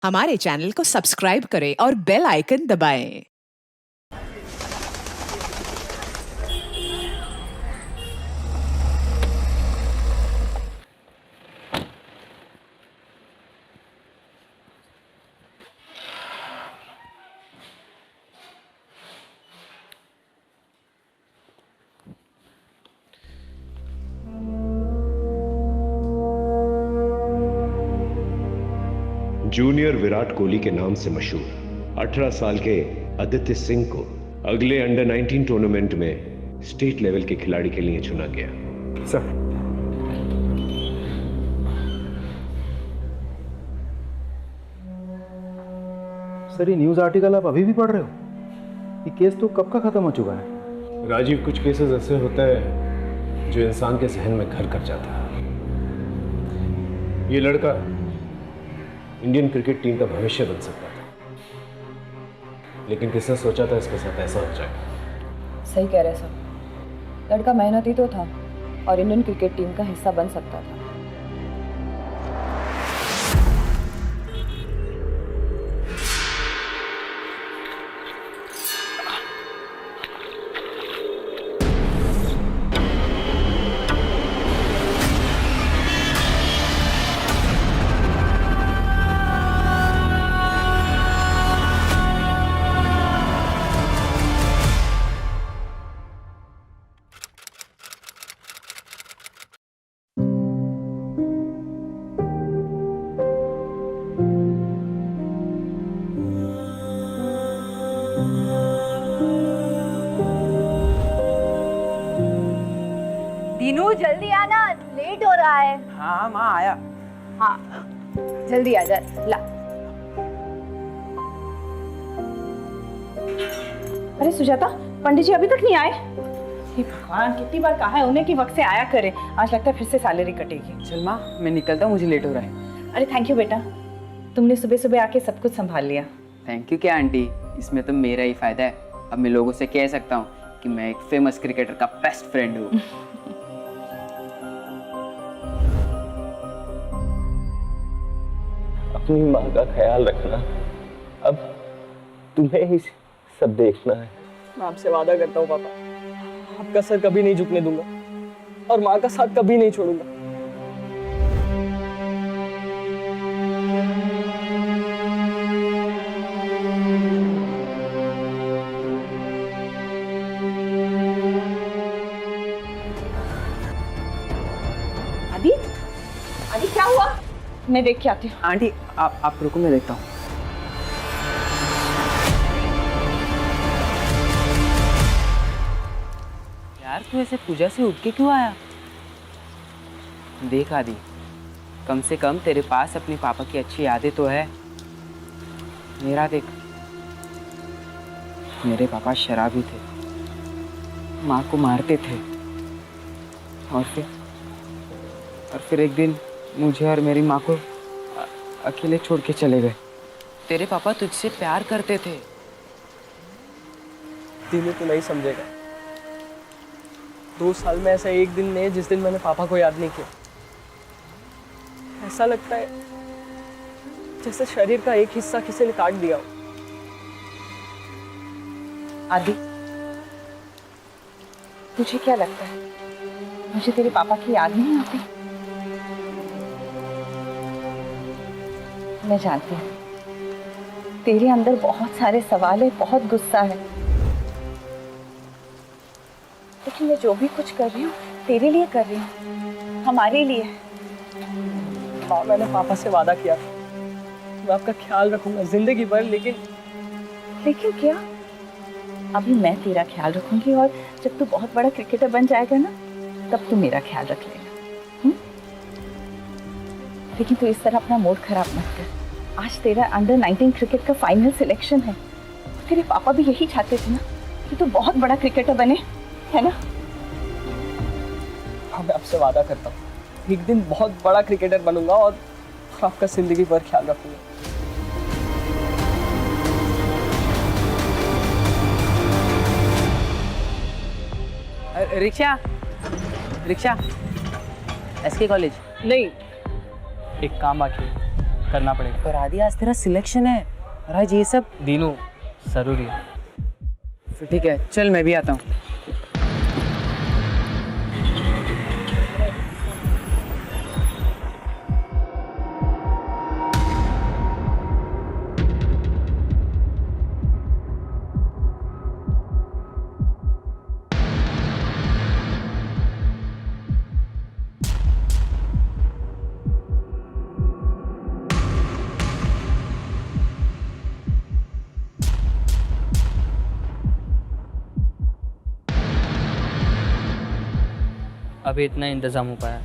हमारे चैनल को सब्सक्राइब करें और बेल आइकन दबाएं। जूनियर विराट कोहली के नाम से मशहूर 18 साल के आदित्य सिंह को अगले अंडर 19 टूर्नामेंट में स्टेट लेवल के खिलाड़ी के लिए चुना गया। सर ये न्यूज़ आर्टिकल आप अभी भी पढ़ रहे हो? ये केस तो कब का खत्म हो चुका है। राजीव, कुछ केसेस ऐसे होते हैं जो इंसान के जहन में घर कर जाता है। ये लड़का इंडियन क्रिकेट टीम का भविष्य बन सकता था, लेकिन किसने सोचा था इसके साथ ऐसा हो जाएगा। सही कह रहे सर, लड़का मेहनती तो था और इंडियन क्रिकेट टीम का हिस्सा बन सकता था। दीनू जल्दी आना, लेट हो रहा है। हाँ माँ आया। हाँ जल्दी आ जा। ला अरे सुजाता, पंडित जी अभी तक नहीं आए? हे भगवान, कितनी बार कहा है उन्हें कि वक्त से आया करे। आज लगता है फिर से सैलरी कटेगी। चल माँ मैं निकलता हूँ, मुझे लेट हो रहा है। अरे थैंक यू बेटा, तुमने सुबह सुबह आके सब कुछ संभाल लिया। थैंक यू क्या आंटी, इसमें तो मेरा ही फायदा है। अब मैं लोगों से कह सकता हूँ कि मैं एक फेमस क्रिकेटर का बेस्ट फ्रेंड हूँ। अपनी माँ का ख्याल रखना, अब तुम्हें ही सब देखना है। मैं आपसे वादा करता हूँ पापा, आपका सर कभी नहीं झुकने दूंगा और माँ का साथ कभी नहीं छोड़ूंगा। आदि, आदि क्या हुआ? मैं देख के आती हूँ। आंटी आप रुको, मैं देखता हूँ। यार तू ऐसे पूजा से उठ के क्यों आया? देख आदि, कम से कम तेरे पास अपने पापा की अच्छी यादें तो है। मेरा देख, मेरे पापा शराबी थे, माँ को मारते थे और फिर एक दिन मुझे और मेरी माँ को अकेले छोड़ के चले गए। तेरे पापा तुझसे प्यार करते थे। दीनू तू नहीं समझेगा, 2 साल में ऐसा एक दिन नहीं है जिस दिन मैंने पापा को याद नहीं किया। ऐसा लगता है जैसे शरीर का एक हिस्सा किसी ने काट दिया हो। आदि, तुझे क्या लगता है मुझे तेरे पापा की याद नहीं आती? मैं जानती हूँ तेरे अंदर बहुत सारे सवाल है, बहुत गुस्सा है, लेकिन मैं जो भी कुछ कर रही हूँ तेरे लिए कर रही हूँ, हमारे लिए। माँ, मैंने पापा से वादा किया था, मैं आपका ख्याल रखूंगा जिंदगी भर। लेकिन क्या? अभी मैं तेरा ख्याल रखूंगी और जब तू बहुत बड़ा क्रिकेटर बन जाएगा ना, तब तू मेरा ख्याल रख लेगा। लेकिन तू इस तरह अपना मूड खराब मत कर। आज तेरा अंडर 19 क्रिकेट का फाइनल सिलेक्शन है। तेरे पापा भी यही चाहते थे ना कि तू बहुत बड़ा क्रिकेटर बने, है ना? हाँ, मैं आपसे वादा करता हूँ, एक दिन बहुत बड़ा क्रिकेटर बनूंगा और आपका जिंदगी भर ख्याल रखूंगा। Rickshaw rickshaw, SK college. नहीं, एक काम बाकी है। करना पड़ेगा। पर आदि आज तेरा सिलेक्शन है और आज ये सब। दीनू जरूरी है। फिर ठीक है, चल मैं भी आता हूँ। अभी इतना इंतजाम हो पाया।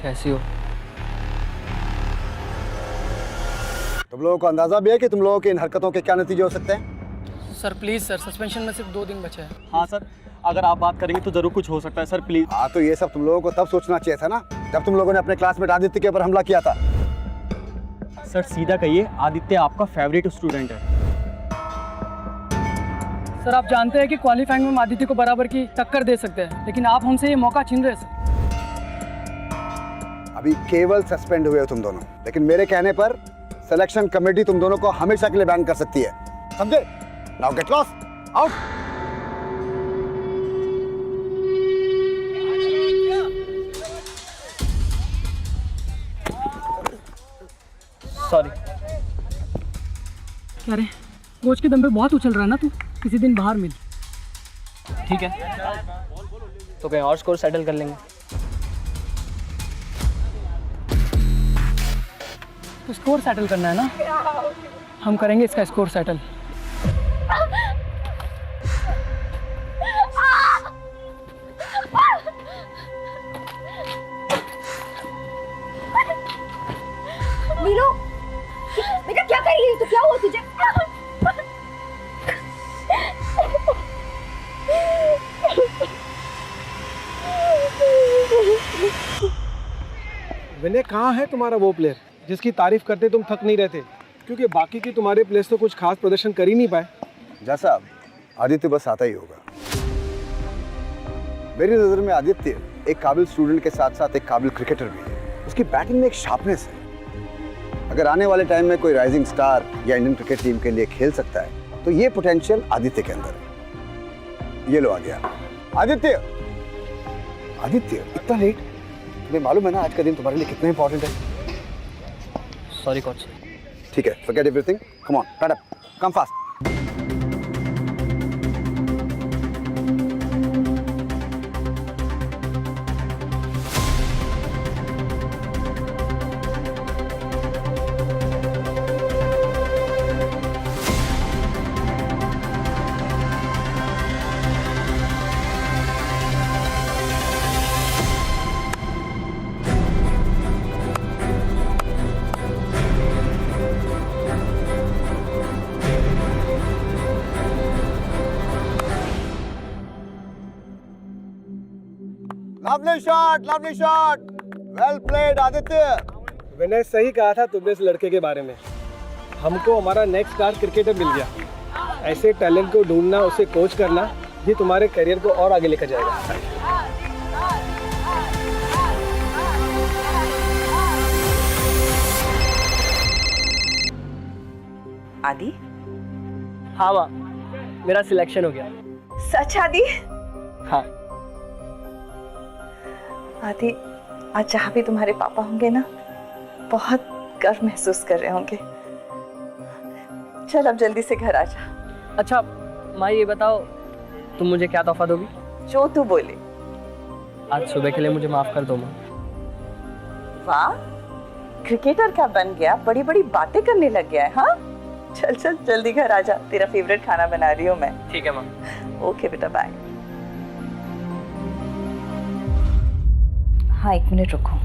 कैसी हो? तुम लोगों को अंदाजा भी है कि तुम लोगों की इन हरकतों के क्या नतीजे हो सकते हैं? सर प्लीज़ सर, सस्पेंशन में सिर्फ 2 दिन बचे हैं। हाँ सर, अगर आप बात करेंगे तो जरूर कुछ हो सकता है सर, प्लीज। हाँ, तो ये सब तुम लोगों को तब सोचना चाहिए था ना, जब तुम लोगों ने अपने क्लासमेट आदित्य के ऊपर हमला किया था। सर सीधा कहिए, आदित्य आपका फेवरेट स्टूडेंट है। सर आप जानते हैं कि क्वालिफाइंग में हम आदित्य को बराबर की टक्कर दे सकते हैं, लेकिन आप हमसे ये मौका छीन रहे हैं सर। अभी केवल सस्पेंड हुए हो तुम दोनों, लेकिन मेरे कहने पर सिलेक्शन कमेटी तुम दोनों को हमेशा के लिए बैन कर सकती है, समझे? Now get lost, out. Sorry. क्या रे, कोच के दम पे बहुत उछल रहा है ना तू, किसी दिन बाहर मिल। ठीक है, तो कहीं और स्कोर सेटल कर लेंगे। तो स्कोर सेटल करना है ना, हम करेंगे इसका स्कोर सेटल। मीनू, बेटा क्या कर रही है? तो क्या हुआ तुझे? विनय, कहाँ है तुम्हारा वो प्लेयर जिसकी तारीफ करते तुम थक नहीं रहते? क्योंकि बाकी की तुम्हारे प्लेयर्स तो कुछ खास प्रदर्शन कर ही नहीं पाए। जैसा आदित्य बस आता ही होगा। मेरी नजर में आदित्य एक काबिल स्टूडेंट के साथ साथ एक काबिल क्रिकेटर भी है। उसकी बैटिंग में एक शार्पनेस है। अगर आने वाले टाइम में कोई राइजिंग स्टार या इंडियन क्रिकेट टीम के लिए खेल सकता है तो ये पोटेंशियल आदित्य के अंदर है। ये लो आ गया आदित्य। आदित्य, इतना लेट? तुम्हें मालूम है ना आज का दिन तुम्हारे लिए कितना इंपॉर्टेंट है? Sorry coach. ठीक है, forget everything. Come on, stand up. Come fast. Lovely shot. Well played, Aditya. विनय, सही कहा था तुमने इस लड़के के बारे में। हमको हमारा नेक्स्ट स्टार क्रिकेटर मिल गया। ऐसे टैलेंट को ढूंढना, उसे कोच करना, ये तुम्हारे करियर को और आगे लेकर जाएगा। आदि? हाँ माँ, मेरा सिलेक्शन हो गया। सच आदि? हाँ। आदि, आज जहाँ भी तुम्हारे पापा होंगे ना, बहुत गर्व महसूस कर रहे होंगे। चल अब जल्दी से घर आ जा। अच्छा माँ, ये बताओ तुम मुझे क्या तोहफा दोगी? जो तू बोले। आज सुबह के लिए मुझे माफ कर दो माँ। वाह, क्रिकेटर क्या बन गया, बड़ी बड़ी बातें करने लग गया है। हाँ चल चल जल्दी घर आ जा, तेरा फेवरेट खाना बना रही हूँ मैं। ठीक है माँ। ओके बेटा, बाय। हाँ, 1 मिनट रुको।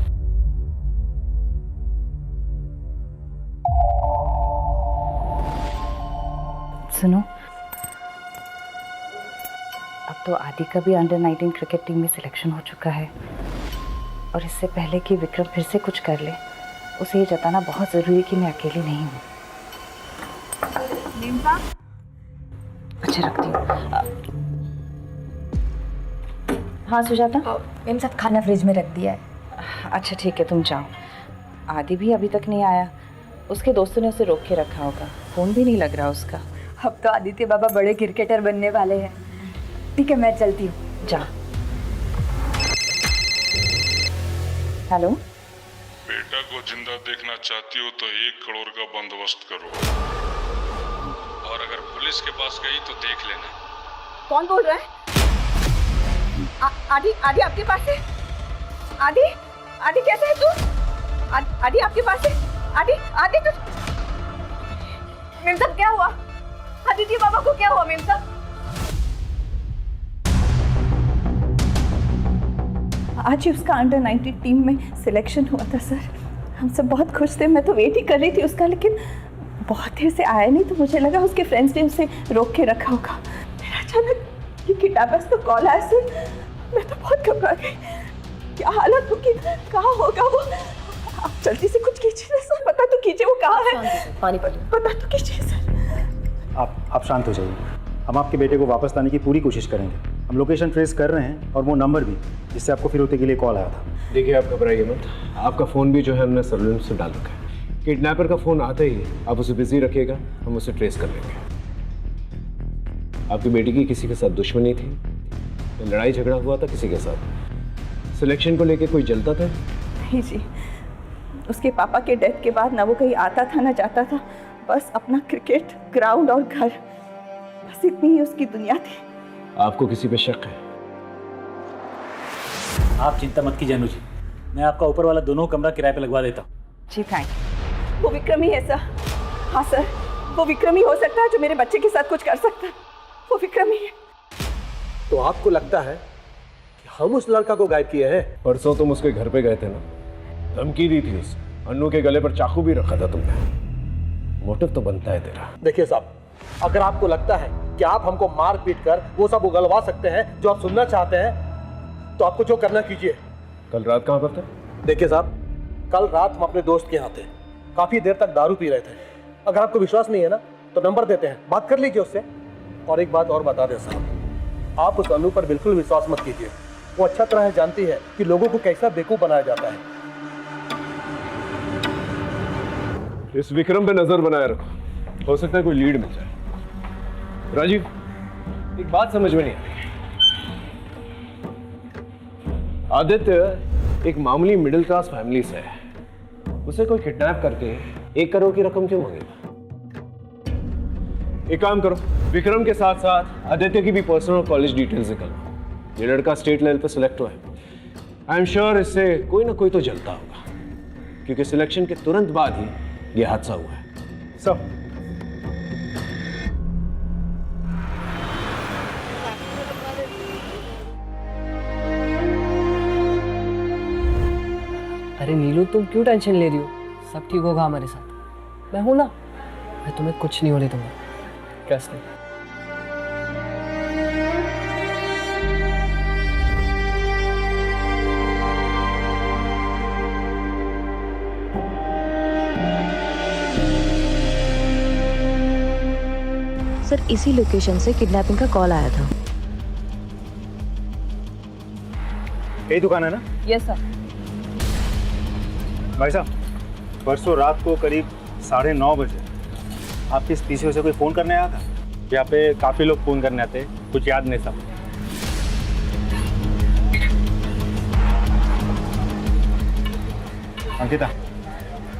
सुनो, अब तो आदि का भी अंडर 19 क्रिकेट टीम में सिलेक्शन हो चुका है, और इससे पहले कि विक्रम फिर से कुछ कर ले, उसे ये जताना बहुत ज़रूरी है कि मैं अकेली नहीं हूँ। अच्छा, रखती हूँ। हाँ सुजाता। मेम साहब खाना फ्रिज में रख दिया है। अच्छा ठीक है, तुम जाओ। आदि भी अभी तक नहीं आया, उसके दोस्तों ने उसे रोक के रखा होगा, फ़ोन भी नहीं लग रहा उसका। अब तो आदित्य बाबा बड़े क्रिकेटर बनने वाले हैं। ठीक है, मैं चलती हूँ। जा। हेलो, बेटा को जिंदा देखना चाहती हो तो 1 करोड़ का बंदोबस्त करो, और अगर पुलिस के पास गई तो देख लेना। कौन बोल रहा है? आदि आदि आपके पास है? आदि आदि कैसे है तू? आदि आपके पास है? आदि आदि तू? मेम साहब क्या हुआ? आदित्य बाबा को क्या हुआ मेम साहब? आज ही उसका अंडर 19 टीम में सिलेक्शन हुआ था सर। हम सब बहुत खुश थे, मैं तो वेट ही कर रही थी उसका, लेकिन बहुत देर से आया नहीं, तो मुझे लगा उसके फ्रेंड्स ने उसे रोक के रखा होगा। फिर अचानक ये किडनैपर्स का कॉल आया सर, मैं तो बहुत घबरा गई। क्या हालत होगी, कहाँ होगा वो? आप जल्दी से कुछ कीजिए सर, पता तो कीजिए वो कहाँ है। पानी पता तो कीजिए सर। आप शांत हो जाइए, हम आपके बेटे को वापस लाने की पूरी कोशिश करेंगे। हम लोकेशन ट्रेस कर रहे हैं, और वो नंबर भी जिससे आपको फिरौती के लिए कॉल आया था। देखिए, आप घबराइए मत, आपका फ़ोन भी जो है हमने सर्विलेंस में डाल रखा है। किडनैपर का फ़ोन आता ही आप उसे बिजी रखिएगा, हम उसे ट्रेस कर लेंगे। आपकी बेटी की किसी के साथ दुश्मनी थी? लड़ाई झगड़ा हुआ था किसी के साथ? सिलेक्शन को लेके कोई जलता था? नहीं जी, उसके पापा के डेथ के बाद ना वो कहीं आता था ना जाता था, बस अपना क्रिकेट ग्राउंड और घर, बस इतनी ही उसकी दुनिया थी। आपको किसी पे शक है? आप चिंता मत कीजिए अनुज, मैं आपका ऊपर वाला दोनों कमरा किराए पे लगवा देता हूँ। जी थैंक यू। वो विक्रम ही है सर। हाँ सर, वो विक्रम ही हो सकता है जो मेरे बच्चे के साथ कुछ कर सकता है। वो विक्रम ही है। तो आपको लगता है कि हम उस लड़का को गायब किए हैं? परसों तुम उसके घर पे गए थे ना, धमकी दी थी उसे, अन्नू के गले पर चाकू भी रखा था तुमने। मोटिव तो बनता है तेरा। देखिए साहब, अगर आपको लगता है कि आप हमको मार पीट कर वो सब उगलवा सकते हैं जो आप सुनना चाहते हैं, तो आपको जो करना कीजिए। कल रात कहाँ पर थे? देखिए साहब, कल रात हम अपने दोस्त के यहाँ थे, काफी देर तक दारू पी रहे थे। अगर आपको विश्वास नहीं है ना, तो नंबर देते हैं, बात कर लीजिए उससे। और एक बात और बता दें साहब, आप उस अनु पर बिल्कुल विश्वास मत कीजिए। वो अच्छा तरह जानती है कि लोगों को कैसा बेवकूफ बनाया जाता है। इस विक्रम पे नजर बनाए रखो, हो सकता है कोई लीड मिल जाए। राजीव, एक बात समझ में नहीं आ रही। आदित्य एक मामूली मिडिल क्लास फैमिली से है, उसे कोई किडनैप करके 1 करोड़ की रकम क्यों मांगेगा? एक काम करो, विक्रम के साथ साथ आदित्य की भी पर्सनल कॉलेज डिटेल्स निकलवाओ। ये लड़का स्टेट लेवल पे सिलेक्ट हुआ है। आई एम श्योर इससे कोई ना कोई तो जलता होगा, क्योंकि सिलेक्शन के तुरंत बाद ही ये हादसा हुआ है। सब अरे नीलू, तुम क्यों टेंशन ले रही हो? सब ठीक होगा हमारे साथ, मैं हूं ना। मैं तुम्हें कुछ नहीं होने दूंगा, ट्रस्ट मी। सर, इसी लोकेशन से किडनैपिंग का कॉल आया था। यही दुकान है ना? Yes sir. भाई साहब, परसों रात को करीब 9:30 बजे आपके इस पीछे से कोई फ़ोन करने आया था? यहाँ पे काफ़ी लोग फ़ोन करने आते, कुछ याद नहीं सब। अंकिता,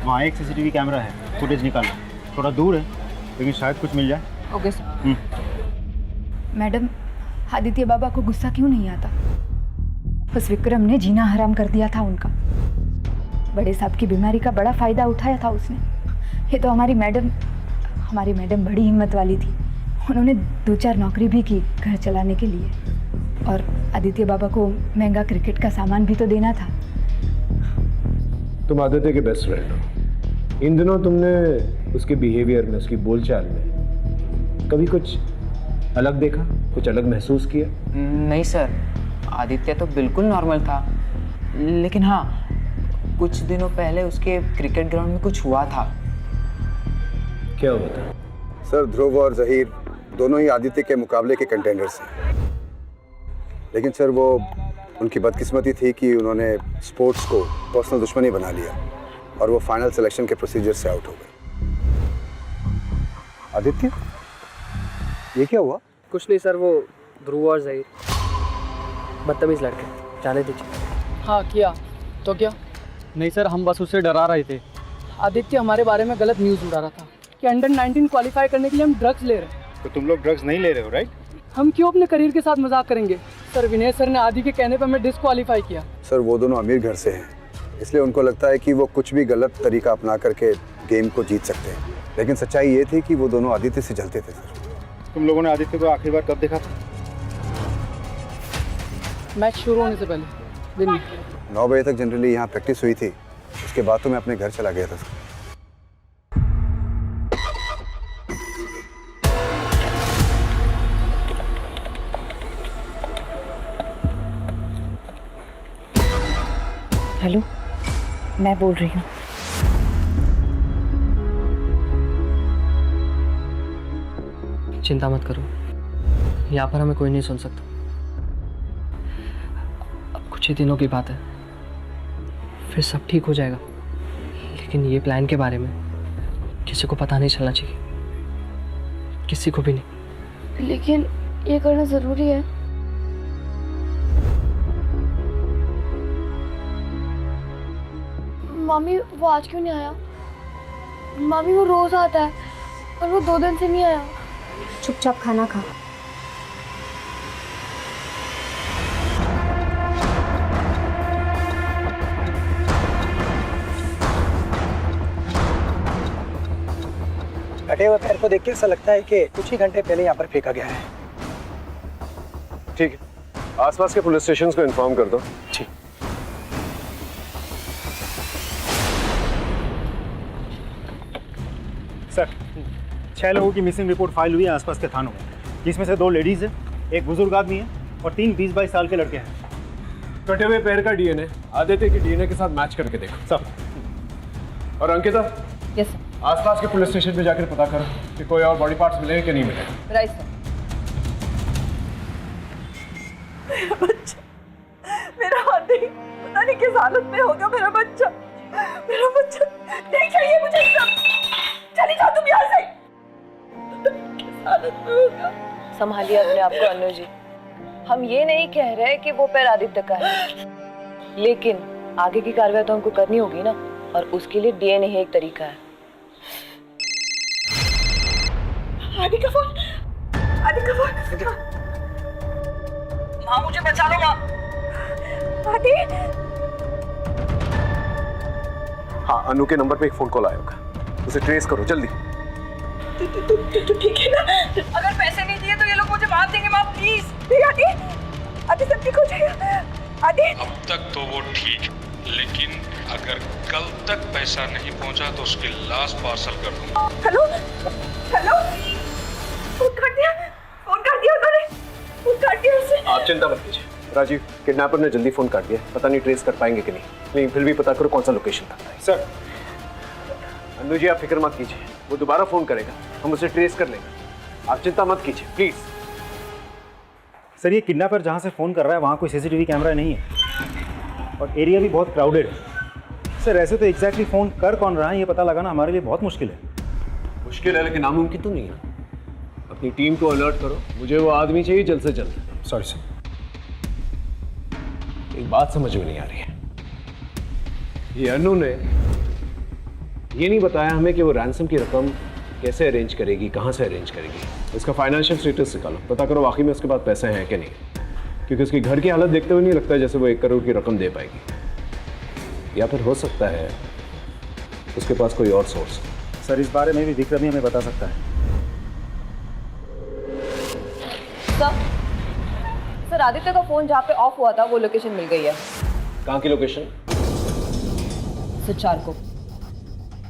वहाँ एक CCTV कैमरा है, फुटेज निकालो। थोड़ा दूर है लेकिन शायद कुछ मिल जाए। Okay sir. मैडम, आदित्य बाबा को गुस्सा क्यों नहीं आता? उस विक्रम ने जीना हराम कर दिया था उनका। बड़े साहब की बीमारी का बड़ा फायदा उठाया था उसने। ये तो हमारी मैडम बड़ी हिम्मत वाली थी। उन्होंने 2-4 नौकरी भी की घर चलाने के लिए, और आदित्य बाबा को महंगा क्रिकेट का सामान भी तो देना था। तुम आदित्य के बेस्ट फ्रेंड हो। इन दिनों तुमने उसके बिहेवियर में, उसकी बोलचाल में कभी कुछ अलग देखा, कुछ अलग महसूस किया? नहीं सर, आदित्य तो बिल्कुल नॉर्मल था। लेकिन हाँ, कुछ दिनों पहले उसके क्रिकेट ग्राउंड में कुछ हुआ था। क्या हुआ था? सर, ध्रुव और जहीर दोनों ही आदित्य के मुकाबले के कंटेंडर्स हैं। लेकिन सर, वो उनकी बदकिस्मती थी कि उन्होंने स्पोर्ट्स को पर्सनल दुश्मनी बना लिया और वो फाइनल सिलेक्शन के प्रोसीजर से आउट हो गए। आदित्य, ये क्या हुआ? कुछ नहीं सर, वो ध्रुव और जहीर बदतमीज लड़के, जाने दीजिए। हाँ किया तो क्या? नहीं सर, हम बस उसे डरा रहे थे। आदित्य हमारे बारे में गलत न्यूज़ उड़ा रहा था कि अंडर 19 क्वालिफाई करने के लिए हम ड्रग्स ले रहे हैं। तो तुम लोग ड्रग्स नहीं ले रहे हो, राइट? हम क्यों अपने करियर के साथ मजाक करेंगे सर? विनय सर ने आदि के कहने पर हमें डिस्क्वालीफाई किया। सर, वो दोनों अमीर घर से हैं, इसलिए उनको लगता है कि वो कुछ भी गलत तरीका अपना करके गेम को जीत सकते हैं। लेकिन सच्चाई ये थी कि वो दोनों आदित्य से जलते थे। सर, तुम लोगों ने आदित्य को आखिरी बार कब देखा था? मैच शुरू होने से पहले दिन में 9 बजे तक जनरली यहाँ प्रैक्टिस हुई थी। उसके बाद तो मैं अपने घर चला गया था। सर, हेलो, मैं बोल रही हूँ। चिंता मत करो, यहाँ पर हमें कोई नहीं सुन सकता। अब कुछ ही दिनों की बात है, फिर सब ठीक हो जाएगा। लेकिन ये प्लान के बारे में किसी को पता नहीं चलना चाहिए, किसी को भी नहीं। लेकिन ये करना ज़रूरी है। मामी, वो आज क्यों नहीं आया? मामी, वो रोज़ आता है और वो 2 दिन से नहीं आया। चुपचाप खाना खा। कटे हुए पैर को देख के ऐसा लगता है कि कुछ ही घंटे पहले यहाँ पर फेंका गया है। ठीक है, आसपास के पुलिस स्टेशन को इन्फॉर्म कर दो। ठीक। सर, 6 लोगों की मिसिंग रिपोर्ट फाइल हुई है आसपास के थानों में, जिसमें से 2 लेडीज हैं, एक बुजुर्ग आदमी है और 3 20-22 साल के लड़के हैं। कटे हुए पैर का डीएनए आदित्य के डीएनए के साथ मैच करके देखो। सब। और अंकिता, यस सर। आसपास के पुलिस स्टेशन पे जाकर पता करो कि कोई और बॉडी पार्ट्स मिले कि नहीं मिले। Right sir. मेरा बच्चा, मेरा आदि पता नहीं किस हालत में होगा। मेरा बच्चा नहीं चाहिए मुझे। चली जाओ तुम यहाँ से। किस हालत में होगा? संभालिए अपने आप को अनु जी। हम ये नहीं कह रहे कि वो पैर आदित्य का है, लेकिन आगे की कार्रवाई तो हमको करनी होगी ना, और उसके लिए डीएनए ही एक तरीका है। आदि का फोन। माँ, मुझे बचा लो माँ। आदि। हाँ, अनु के नंबर पे एक फोन कॉल आया होगा, उसे ट्रेस करो जल्दी। तू ठीक है ना? अगर पैसे नहीं दिए तो ये लोग मुझे मार देंगे माँ, प्लीज। आदि सब ठीक हो जाएगा। आदि, अब तक तो वो ठीक, लेकिन अगर कल तक पैसा नहीं पहुंचा तो उसकी लाश पार्सल कर दूंगा। हेलो, फोन कर दिया उन्होंने, फोन काट दिया उसने। आप चिंता मत कीजिए राजीव, किडनैपर ने जल्दी फोन काट दिया। पता नहीं ट्रेस कर पाएंगे कि नहीं, लेकिन फिर भी पता करो कौन सा लोकेशन था। सर, अनु जी आप फिक्र मत कीजिए, वो दोबारा फोन करेगा, हम उसे ट्रेस कर लेंगे। आप चिंता मत कीजिए प्लीज। सर, ये किडनैपर जहाँ से फ़ोन कर रहा है वहाँ कोई सीसीटीवी कैमरा नहीं है और एरिया भी बहुत क्राउडेड है। सर, ऐसे तो एग्जैक्टली फ़ोन कर कौन रहा है ये पता लगाना हमारे लिए बहुत मुश्किल है। मुश्किल है लेकिन नामुमकिन तो नहीं है। अपनी टीम को अलर्ट करो, मुझे वो आदमी चाहिए जल्द से जल्द। Sorry sir. एक बात समझ में नहीं आ रही है, ये अनु ने ये नहीं बताया हमें कि वो रैंसम की रकम कैसे अरेंज करेगी, कहाँ से अरेंज करेगी। इसका फाइनेंशियल स्टेटस निकालो, पता करो वाकई में उसके पास पैसे हैं कि नहीं, क्योंकि उसकी घर की हालत देखते हुए नहीं लगता जैसे वो 1 करोड़ की रकम दे पाएगी। या फिर हो सकता है उसके पास कोई और सोर्स। सर, इस बारे में भी विक्रम ही हमें बता सकता है। सर, आदित्य का फोन जहाँ पे ऑफ हुआ था वो लोकेशन मिल गई है। कहाँ की लोकेशन? सर 4 को।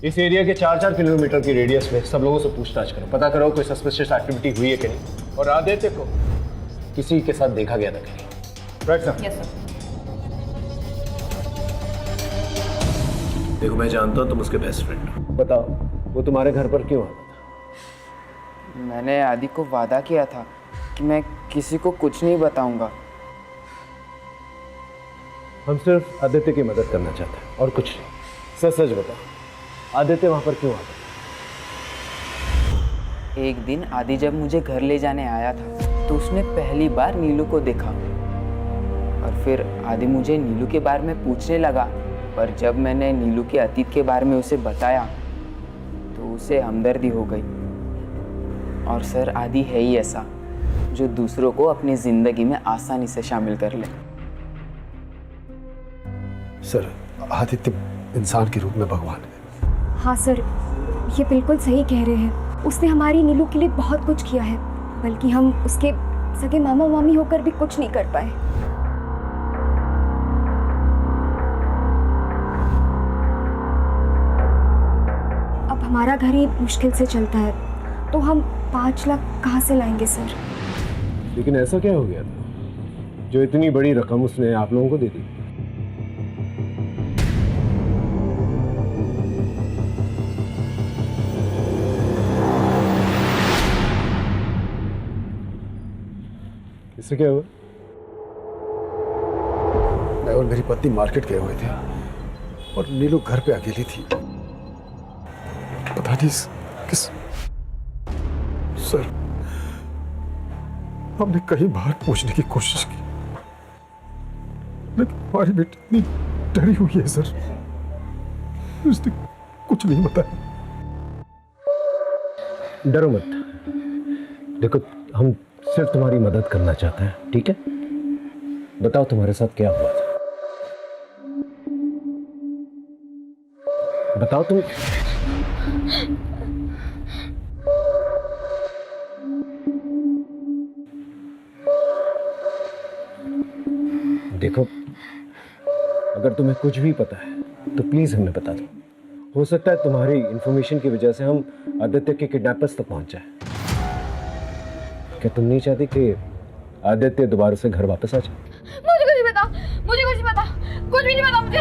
इस एरिया के 4-4 किलोमीटर की रेडियस में सब लोगों से पूछताछ करो, पता करो कोई सस्पिशियस एक्टिविटी हुई है कि नहीं, और आदित्य को किसी के साथ देखा गया था कि नहीं। Right sir. Yes sir. देखो मैं जानता हूँ तुम उसके बेस्ट फ्रेंड हो, बताओ वो तुम्हारे घर पर क्यों आता था? मैंने आदि को वादा किया था कि मैं किसी को कुछ नहीं बताऊंगा। हम सिर्फ आदित्य की मदद करना चाहते हैं और कुछ नहीं। सच सच बताओ आदित्य वहां पर क्यों आता था? एक दिन आदि जब मुझे घर ले जाने आया था तो उसने पहली बार नीलू को देखा, और फिर आदि मुझे नीलू के बारे में पूछने लगा, पर जब मैंने नीलू के अतीत के बारे में उसे बताया तो उसे हमदर्दी हो गई। और सर आदि है ही ऐसा जो दूसरों को अपनी जिंदगी में आसानी से शामिल कर ले। सर आदित्य इंसान के रूप में भगवान है। हाँ सर, ये बिल्कुल सही कह रहे हैं। उसने हमारी नीलू के लिए बहुत कुछ किया है, बल्कि हम उसके सगे मामा मामी होकर भी कुछ नहीं कर पाए। अब हमारा घर ही मुश्किल से चलता है, तो हम 5 लाख कहाँ से लाएंगे सर? लेकिन ऐसा क्या हो गया था जो इतनी बड़ी रकम उसने आप लोगों को दे दी? इससे क्या हुआ? मैं और मेरी पत्नी मार्केट गए हुए थे और नीलू घर पे अकेली थी। पता नहीं किस सर, हमने कई बार पूछने की कोशिश की, लेकिन हमारी बेटी इतनी डरी हुई है सर, उसने कुछ नहीं बताया। डरो मत, देखो हम सिर्फ तुम्हारी मदद करना चाहते हैं, ठीक है? बताओ तुम्हारे साथ क्या हुआ था, बताओ तुम। देखो अगर तुम्हें कुछ भी पता है तो प्लीज हमें बता दो। हो सकता है तुम्हारी इंफॉर्मेशन की वजह से हम आदित्य के किडनैपर्स तक पहुंच जाए। क्या तुम नहीं चाहती कि आदित्य दोबारा से घर वापस आ जाए? मुझे कुछ नहीं पता, मुझे कुछ नहीं पता, कुछ भी नहीं पता मुझे।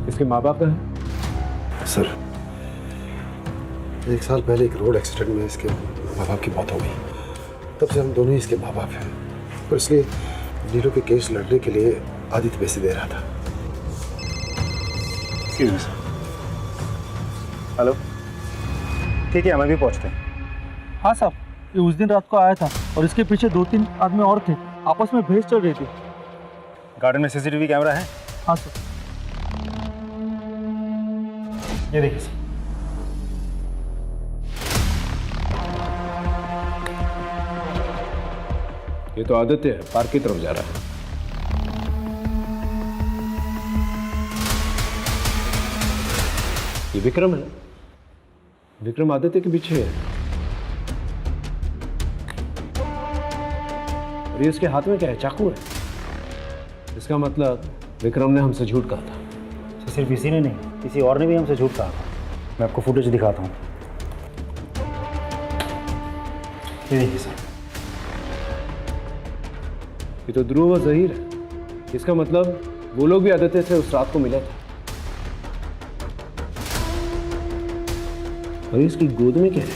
इसके माँ बाप कहाँ हैं? सर 1 साल पहले एक रोड एक्सीडेंट में इसके माँ बाप की मौत हो गई। तब से हम दोनों ही इसके माँ बाप हैं, और इसलिए नीलू के केस लड़ने के लिए आदित्य पैसे दे रहा था। हेलो, ठीक है, हमें भी पहुंचते हैं। हाँ साहब, ये उस दिन रात को आया था और इसके पीछे 2-3 आदमी और थे, आपस में बहस चल रही थी। गार्डन में सीसीटीवी कैमरा है? हाँ सर। ये देखिए सर। ये तो आदित्य है, पार्क की तरफ जा रहा है। ये विक्रम है, विक्रम आदित्य के पीछे है, और ये उसके हाथ में क्या है? चाकू है। इसका मतलब विक्रम ने हमसे झूठ कहा था। तो सिर्फ इसी ने नहीं, किसी और ने भी हमसे झूठ कहा था। मैं आपको फुटेज दिखाता हूँ। ये देखिए सर। ये तो ध्रुव और जहीर है। इसका मतलब वो लोग भी आदित्य से उस रात को मिले थे। और इसकी गोद में क्या है?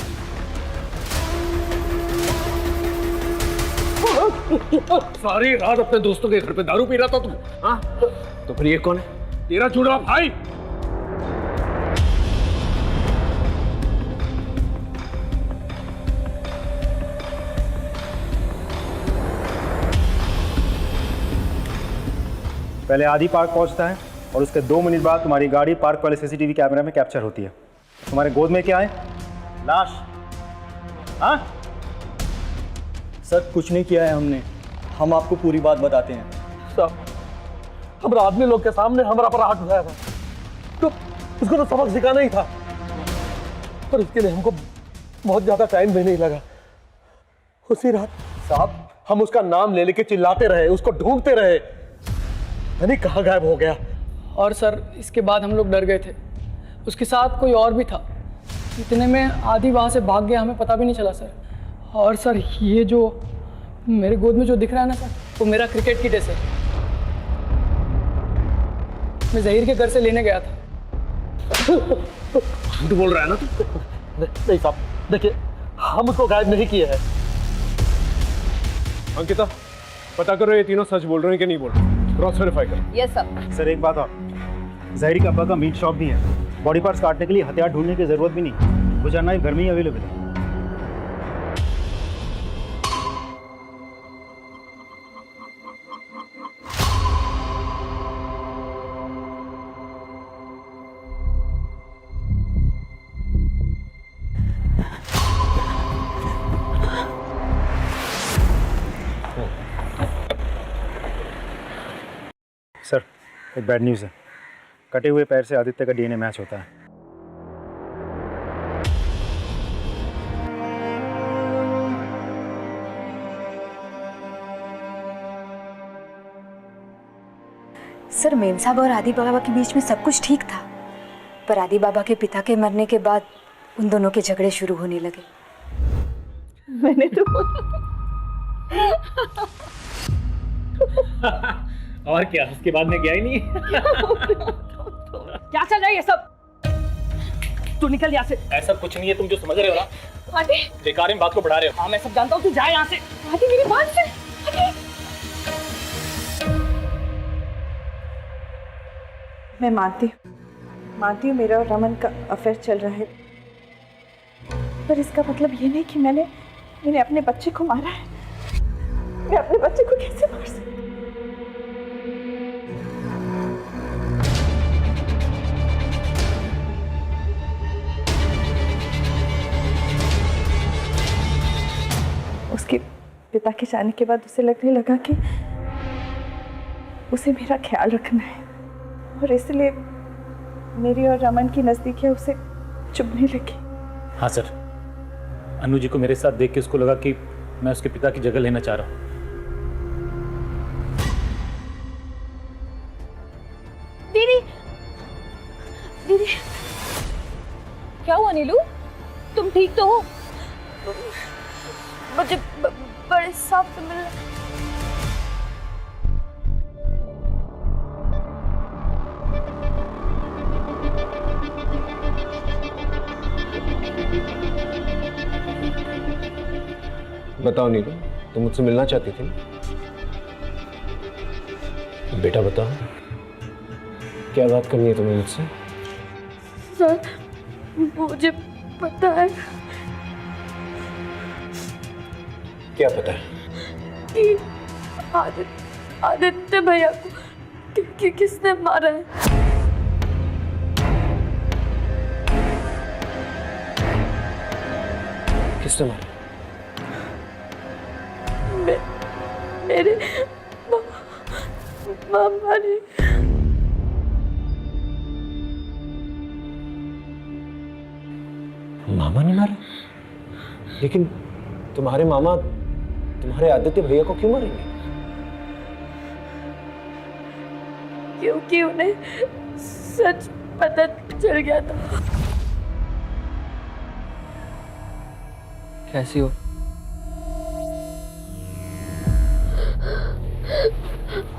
सारी रात अपने दोस्तों के घर पे दारू पी रहा था तुम? हाँ, तो फिर ये कौन है? तेरा जुड़वा भाई? पहले आदि पार्क पहुंचता है और उसके 2 मिनट बाद तुम्हारी गाड़ी पार्क वाले सीसीटीवी कैमरा में कैप्चर होती है। तुम्हारे गोद में क्या है? लाश। हाँ सर, कुछ नहीं किया है हमने, हम आपको पूरी बात बताते हैं। साहब, हमारा आदमी लोग के सामने हमारा पर हाथ उठाया था, तो उसको तो सबक सिखाना ही था, पर उसके लिए हमको बहुत ज़्यादा टाइम भी नहीं लगा। उसी रात साहब हम उसका नाम ले लेके चिल्लाते रहे, उसको ढूंढते रहे, नहीं कहाँ गायब हो गया। और सर इसके बाद हम लोग डर गए थे, उसके साथ कोई और भी था। इतने में आदि वहाँ से भाग गया, हमें पता भी नहीं चला सर। और सर ये जो मेरे गोद में जो दिख रहा है ना सर, वो मेरा क्रिकेट किट है सर। मैं जहीर के घर से लेने गया था। झूठ बोल रहा है ना तू? नहीं साहब, देखिए हम उसको गायब नहीं किए हैं। अंकिता, पता करो ये तीनों सच बोल रहे हैं कि नहीं बोल रहे, क्रॉस वेरीफाई करो। Yes sir. सर एक बात और, जहरी का अब्बा का मीट शॉप भी है, बॉडी पार्ट्स काटने के लिए हथियार ढूंढने की जरूरत भी नहीं, वो जानना घर में ही अवेलेबल है। सर एक बैड न्यूज़ है, कटे हुए पैर से आदित्य का डीएनए मैच होता है। सर मेम साहब और आदि बाबा के बीच में सब कुछ ठीक था, पर आदि बाबा के पिता के मरने के बाद उन दोनों के झगड़े शुरू होने लगे। मैंने तो और क्या, उसके बाद में गया ही नहीं। क्या चल रहा है ये सब? तू निकल यहाँ से। ऐसा कुछ नहीं है, तुम जो समझ रहे हो ना, आदि बेकार में बात को बढ़ा रहे हो। हाँ मैं सब जानता हूँ, तू जा यहाँ से। आदि मेरी बात से। मैं मानती हूँ मेरा और रमन का अफेयर चल रहा है, पर इसका मतलब ये नहीं कि मैंने अपने बच्चे को मारा है। मैं अपने बच्चे को कैसे मार सकती? उसके पिता के जाने के बाद उसे लगने लगा कि उसे मेरा ख्याल रखना है, और इसलिए मेरी और रमन की नजदीकियां उसे चुभने लगी। हाँ सर, अनु जी को मेरे साथ देख के उसको लगा कि मैं उसके पिता की जगह लेना चाह रहा हूँ। दीदी, दीदी क्या हुआ नीलू? तुम ठीक तो हो? मुझे बड़े साहब से मिलना। बताओ नीलू, तुम मुझसे मिलना चाहती थी? बेटा बताओ, क्या बात करनी है तुम्हें मुझसे? सर मुझे पता है क्या पता है? कि आदित्य भैया को किसने मारा है। किसने मारा? मेरे मामा ने। मामा ने मारा? लेकिन तुम्हारे मामा तुम्हारे आदित्य भैया को क्यों मारेंगे? क्योंकि उन्हें सच पता चल गया था। कैसी हो?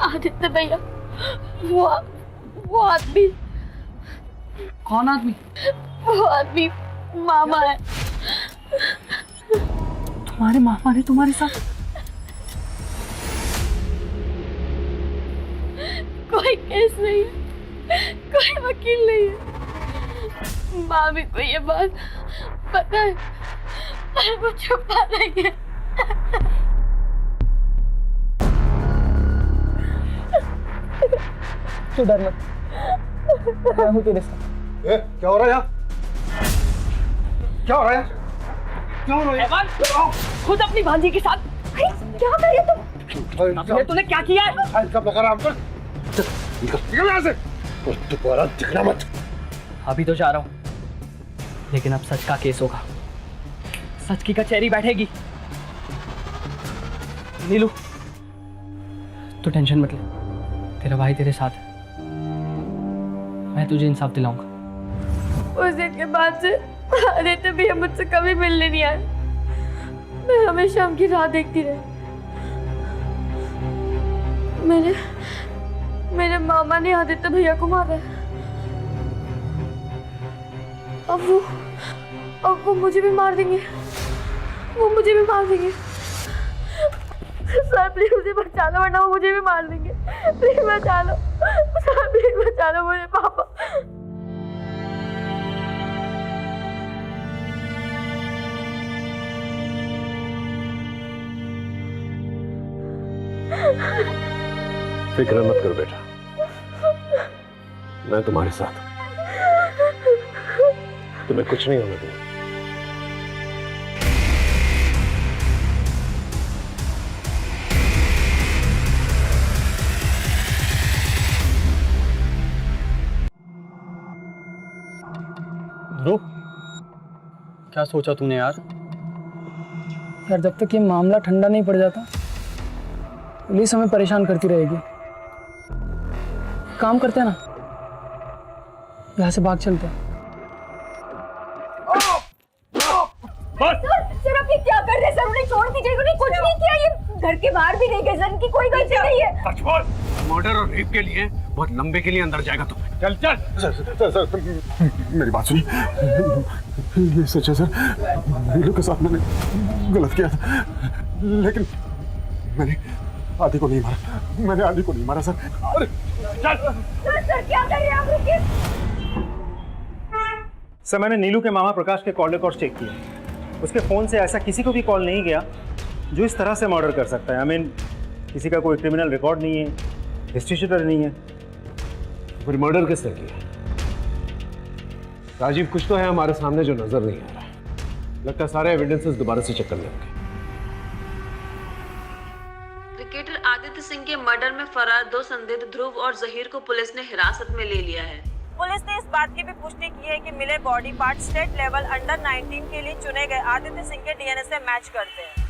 आदित्य भैया, वो आदमी। कौन आदमी? वो आदमी मामा है। तुम्हारे मामा ने तुम्हारे साथ? कोई केस नहीं है, कोई वकील नहीं है। मामी को ये बात पता है, पर वो छुपा रही है। तू डर मत, मैं हूँ तेरे साथ। क्या हो रहा है यहाँ? क्या हो रहा है? क्या हो रहा है? खुद अपनी भांजी के साथ क्या कर रही है तुम? तूने क्या किया है? सब लगा रहा है। निकल यहाँ से, दोबारा दिखना मत। अभी तो जा रहा हूँ, लेकिन अब सच का केस होगा, सच की कचहरी बैठेगी। नीलू, तू टेंशन मत ले, तेरा भाई तेरे साथ है, मैं तुझे इंसाफ दिलाऊंगा। उस दिन के बाद से आदित्य भैया मुझसे कभी मिलने नहीं आए। मैं हमेशा उनकी राह देखती रही। मेरे मामा ने आदित्य भैया को मारा है। अब वो मुझे भी मार देंगे। सर प्लीज मुझे बचा लो, वरना वो मुझे भी मार देंगे। प्लीज बचा लो सर, प्लीज बचा लो मुझे पापा। फिक्र मत करो बेटा, मैं तुम्हारे साथ हूं, तुम्हें कुछ नहीं होने दूंगा। ध्रुव, क्या सोचा तूने यार? यार जब तक ये मामला ठंडा नहीं पड़ जाता पुलिस हमें परेशान करती रहेगी। काम करते हैं ना, यहाँ से भाग चलते हैं। सर आप ये क्या कर रहे हैं सर? उन्हें छोड़ दीजिए, उन्हें कुछ नहीं किया। ये घर के बाहर भी नहीं गए सर, इनकी कोई गलती नहीं है। मर्डर और रेप के लिए बहुत लंबे के लिए अंदर जाएगा तुम। चल चल। सर मेरी बात सुनिए, ये सच है सर, नीलू के साथ मैंने गलत किया था, लेकिन मैंने आदि को नहीं मारा सर। अरे सर क्या कर रहे हैं आप? रुकिए सर, मैंने नीलू के मामा प्रकाश के कॉल रिकॉर्ड चेक किए। उसके फ़ोन से ऐसा किसी को भी कॉल नहीं गया जो इस तरह से मर्डर कर सकता है। आई मीन किसी का कोई क्रिमिनल रिकॉर्ड नहीं है, हिस्ट्री शीटर नहीं है। फिर मर्डर किसने किया? राजीव, कुछ तो है हमारे सामने जो नजर नहीं आ रहा। लगता है सारे एविडेंसेस दोबारा से चेक करने होंगे। क्रिकेटर आदित्य सिंह के मर्डर में फरार 2 संदिग्ध ध्रुव और जहीर को पुलिस ने हिरासत में ले लिया है। पुलिस ने इस बात की भी पुष्टि की है कि मिले body part state level under 19 के लिए चुने गए आदित्य सिंह के डीएनए से मैच करते हैं।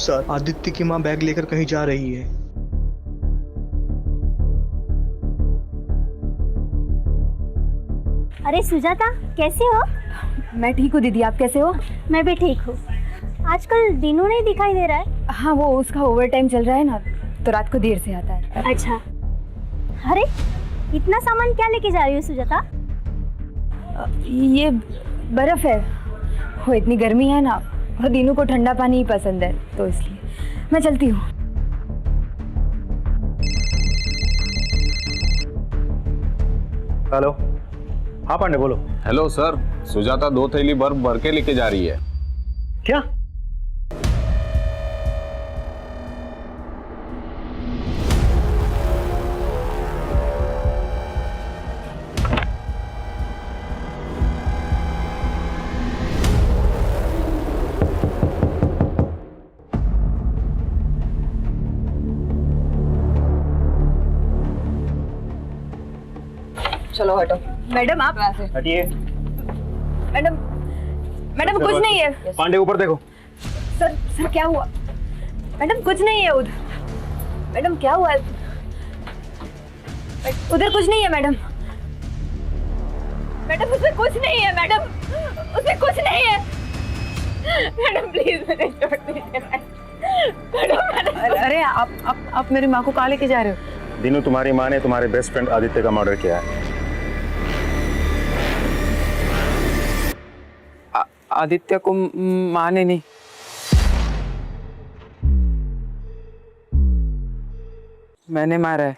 सर, आदित्य की मां बैग लेकर कहीं जा रही है। अरे सुजाता, कैसे हो? मैं ठीक हूँ दीदी, आप कैसे हो? मैं भी ठीक हूँ। आजकल दिनों नहीं दिखाई दे रहा है। हाँ, वो उसका ओवर टाइम चल रहा है ना, तो रात को देर से आता है। अच्छा, अरे इतना सामान क्या लेके जा रही हो सुजाता? ये बर्फ है, वो इतनी गर्मी है ना, और दिनों को ठंडा पानी ही पसंद है, तो इसलिए मैं चलती हूँ। हेलो, हाँ पांडे बोलो। हेलो सर, सुजाता 2 थैली बर्फ भर के लेके जा रही है। क्या? चलो हटो। मैडम आप हटिए। मैडम कुछ नहीं है। पांडे ऊपर देखो। सर क्या हुआ? मैडम कुछ नहीं है उधर। मैडम क्या हुआ? उधर कुछ नहीं है मैडम। मैडम उसमें कुछ नहीं है। मैडम उसमें कुछ नहीं है। मैडम प्लीज मुझे छोड़ दीजिए। अरे आप मेरी माँ को कहाँ लेके जा रहे हो? दिनू, तुम्हारी माँ ने तुम्हारे बेस्ट फ्रेंड आदित्य का मर्डर किया है। आदित्य को माँ ने नहीं, मैंने मारा है।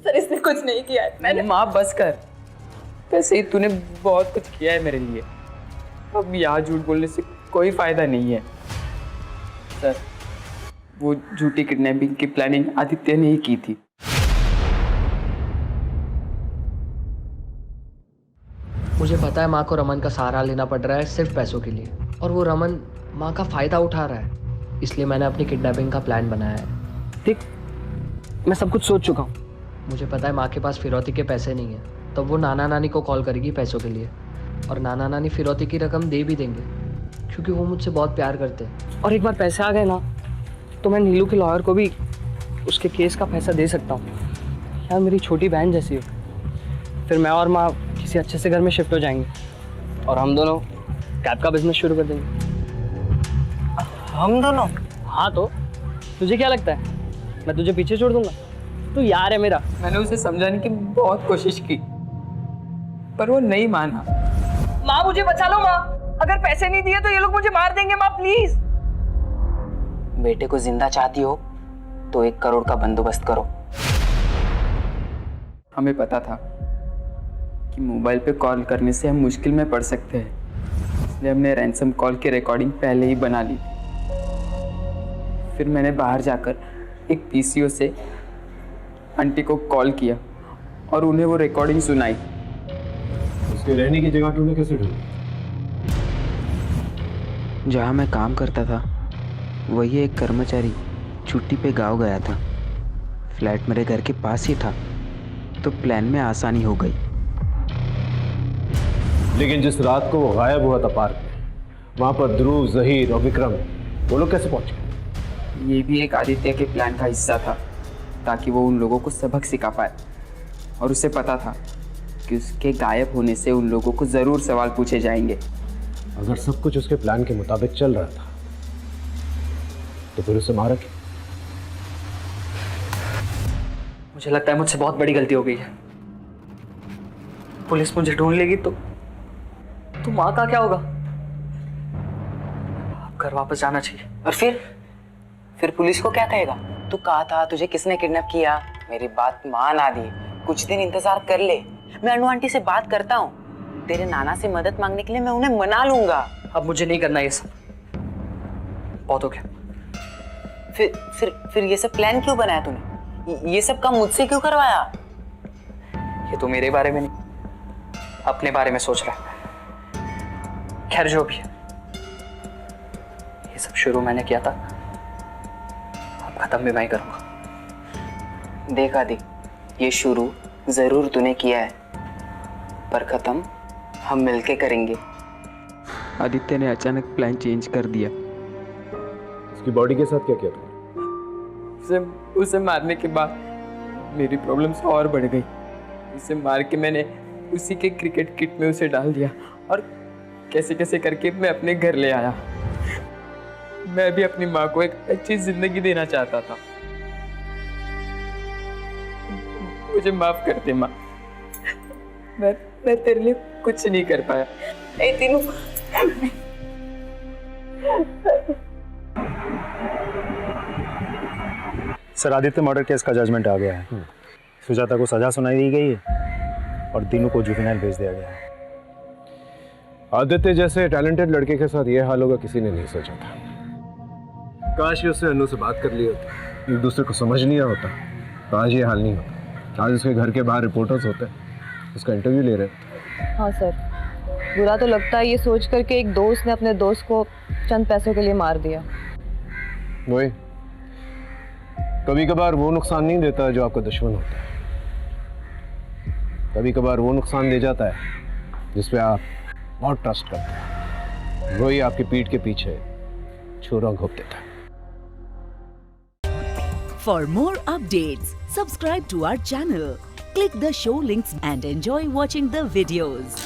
सर इसने कुछ नहीं किया है। मैंने माँ बस कर, वैसे ही तूने बहुत कुछ किया है मेरे लिए, अब यहाँ झूठ बोलने से कोई फायदा नहीं है। सर, वो झूठी किडनैपिंग की प्लानिंग आदित्य ने ही की थी। मुझे पता है माँ को रमन का सहारा लेना पड़ रहा है सिर्फ पैसों के लिए, और वो रमन माँ का फ़ायदा उठा रहा है, इसलिए मैंने अपनी किडनैपिंग का प्लान बनाया है। ठीक, मैं सब कुछ सोच चुका हूँ। मुझे पता है माँ के पास फिरौती के पैसे नहीं हैं, तो वो नाना नानी को कॉल करेगी पैसों के लिए, और नाना नानी फिरौती की रकम दे भी देंगे क्योंकि वो मुझसे बहुत प्यार करते हैं। और एक बार पैसे आ गए ना तो मैं नीलू के लॉयर को भी उसके केस का पैसा दे सकता हूँ। यार मेरी छोटी बहन जैसी हो। फिर मैं और माँ किसी अच्छे से घर में शिफ्ट हो जाएंगे और हम दोनों कैब का बिजनेस शुरू कर देंगे। हम दोनों? हाँ, तो तुझे क्या लगता है मैं तुझे पीछे छोड़ दूंगा? तू यार है मेरा। मैंने उसे समझाने की बहुत कोशिश की पर वो नहीं माना। माँ मुझे बचा लो माँ, अगर पैसे नहीं दिए तो ये लोग मुझे मार देंगे माँ, प्लीज। बेटे को जिंदा चाहती हो तो 1 करोड़ का बंदोबस्त करो। हमें पता था कि मोबाइल पे कॉल करने से हम मुश्किल में पड़ सकते हैं, इसलिए हमने रैंसम कॉल की रिकॉर्डिंग पहले ही बना ली। फिर मैंने बाहर जाकर एक पीसीओ से आंटी को कॉल किया और उन्हें वो रिकॉर्डिंग सुनाई। उसके रहने की जगह तूने कैसे ढूंढी? जहाँ मैं काम करता था वही एक कर्मचारी छुट्टी पे गांव गया था। फ्लैट मेरे घर के पास ही था, तो प्लान में आसानी हो गई। लेकिन जिस रात को वो गायब हुआ था पार्क में, वहां पर ध्रुव, जहीर और विक्रम वो लोग कैसे पहुंच गए? ये भी एक आदित्य के प्लान का हिस्सा था ताकि वो उन लोगों को सबक सिखा पाए, और उसे पता था कि उसके गायब होने से उन लोगों को ज़रूर सवाल पूछे जाएंगे। अगर सब कुछ उसके प्लान के मुताबिक चल रहा था तो फिर उसे मारा क्यों? मुझे लगता है मुझसे बहुत बड़ी गलती हो गई है। पुलिस मुझे ढूंढ लेगी तो माँ का क्या होगा? अब घर वापस जाना चाहिए। और फिर पुलिस को क्या कहेगा? तू कहा था तुझे किसने किडनैप किया? मेरी बात मान आदि, कुछ दिन इंतजार कर ले। मैं अनु आंटी से बात करता हूँ, तेरे नाना से मदद मांगने के लिए मैं उन्हें मना लूंगा। अब मुझे नहीं करना ये सब, बहुत हो गया। फिर ये सब प्लान क्यों बनाया तूने? ये सब काम मुझसे क्यों करवाया? ये तो मेरे बारे में नहीं, अपने बारे में सोच रहा है। खैर जो भी है, ये सब शुरू मैंने किया था, अब खत्म भी मैं ही करूंगा। देख आदि, ये शुरू जरूर तूने किया है, पर खत्म हम मिलके करेंगे। आदित्य ने अचानक प्लान चेंज कर दिया। उसकी बॉडी के साथ क्या किया तुमने? उसे मारने के बाद मेरी प्रॉब्लम्स और बढ़ गई। उसे मार के मैंने उसी के क्रिकेट किट में उसे डाल दिया और कैसे कैसे करके मैं अपने घर ले आया। मैं भी अपनी माँ को एक अच्छी जिंदगी देना चाहता था। मुझे माफ कर दे माँ, मैं तेरे लिए कुछ नहीं कर पाया। ए तीनों, सर, आदित्य मर्डर केस का जजमेंट आ गया है। सुजाता को सजा सुनाई दी गई है और दिनों को जुवेनाइल भेज दिया गया है। आदित्य जैसे टैलेंटेड लड़के के साथ ये हाल होगा किसी ने नहीं सोचा था। काश ही उससे अनु से बात कर ली होती, एक दूसरे को समझ लिया होता, तो आज ये हाल नहीं होता। आज उसके घर के बाहर रिपोर्टर्स होते, उसका इंटरव्यू ले रहे। हाँ सर, बुरा तो लगता है ये सोच कर के एक दोस्त ने अपने दोस्त को चंद पैसों के लिए मार दिया। वही, कभी कभार वो नुकसान नहीं देता जो आपका दुश्मन होता है, कभी कभार वो नुकसान दे जाता है जिस पे आप बहुत ट्रस्ट करते हैं, वही आपकी पीठ के पीछे छुरा घोंप देता है। For more updates, subscribe to our channel, click the show links and enjoy watching the videos.